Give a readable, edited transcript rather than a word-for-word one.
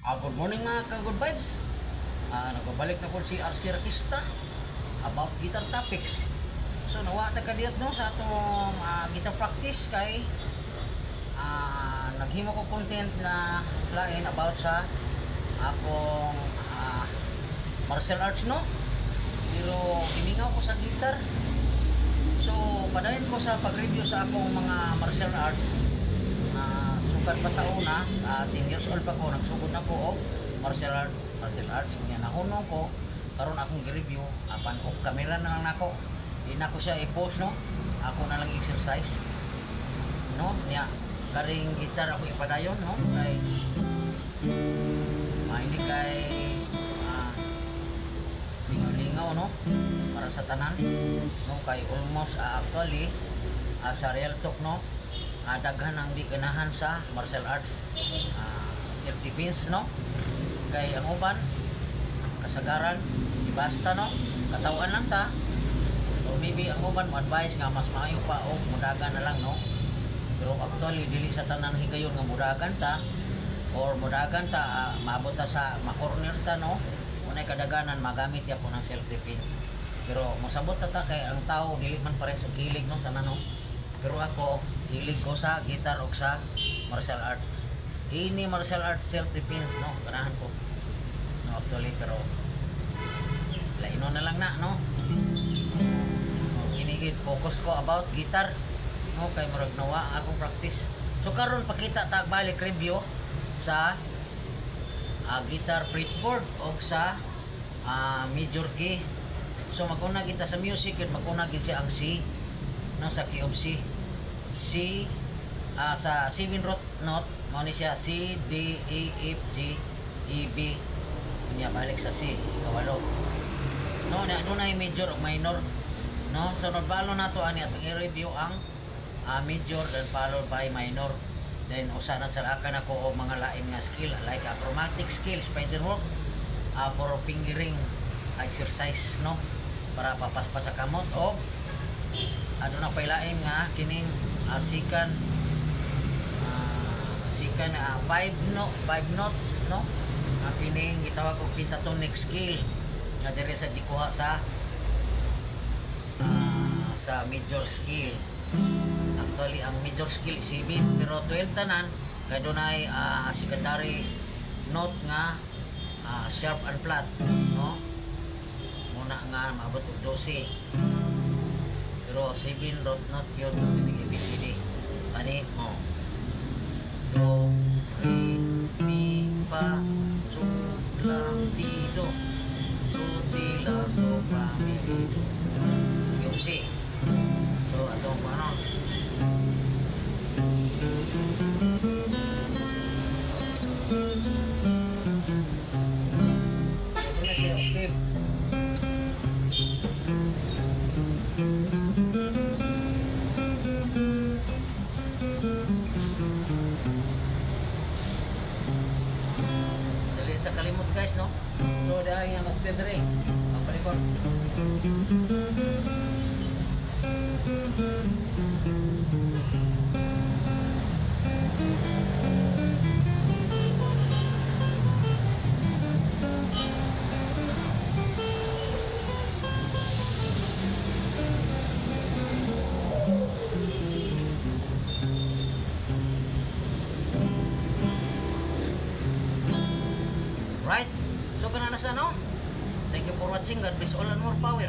Good morning mga ka-good vibes. Nagbabalik na po si RC Rakista about guitar topics. So nawata ka diyot no sa atong guitar practice kay naghimo ko content na lain about sa akong martial arts no. Pero hiningaw ko sa guitar. So padayon ko sa pag-review sa akong mga martial arts. Sukat pa sa una, 10 years old pa ko, nagsugod na ko og martial arts niya nahunong ko karon akong gi-review apan og kamera na lang nako. Di na ko siya i-post no. Ako na lang exercise. No, niya karing gitar ako ipadayon no kay hindi kay lingaw no para sa tanan no kay almost actually sa real talk no daghan ang di ganahan sa martial arts self defense no kay ang uban kasagaran ibasta no katawan lang ta or maybe ang uban mo advice nga mas maayo pa o mudagan na lang no pero actually dili sa tanan higayon nga mudagan ta or mudagan ta maabot ta sa ma-corner ta no unay kadaganan magamit ya po ng self defense pero mosabot ta kay ang tao dili man pares og kilig no tanan no pero ako hilig ko sa guitar o sa martial arts. Ini martial arts self-defense, no? Ganahan ko. No, actually, pero laino na lang na, no? Kinigid, focus ko about guitar. No, kay murag nawa akong practice. So, karon pakita tag balik review sa guitar fretboard o sa major key. So, maguna kita sa music, yun maguna siya ang C. No, sa key of C. C sa 7 root note mo ni siya C, D, E, F, G, E, B niya balik sa C ikawalo no na dunay major ug minor no so nagbalo nato ani atong i-review ang major then followed by minor then usa na sa akan ako og mga lain nga skill like chromatic skill spider work for fingering exercise no para papaspas sa kamot o na pailain nga kining sikan 5 notes no kining gitawag og pentatonic scale nga dire sa gikuha sa major scale. Actually ang major scale 7 pero 12 tanan kay dunay secondary note nga sharp and flat no muna nga maabot og 12 pero 7 root note yun kining ABCD ani mo do, re, mi, fa, sol, la, ti, do. Do, ti, la, so, fa, mi, re, do. Yung C. So, atong ano? Ito na siya, octave. Kalimot guys no so dahil yung octave rin ang palikon right. So kana na sa no. Thank you for watching. God bless all and more power.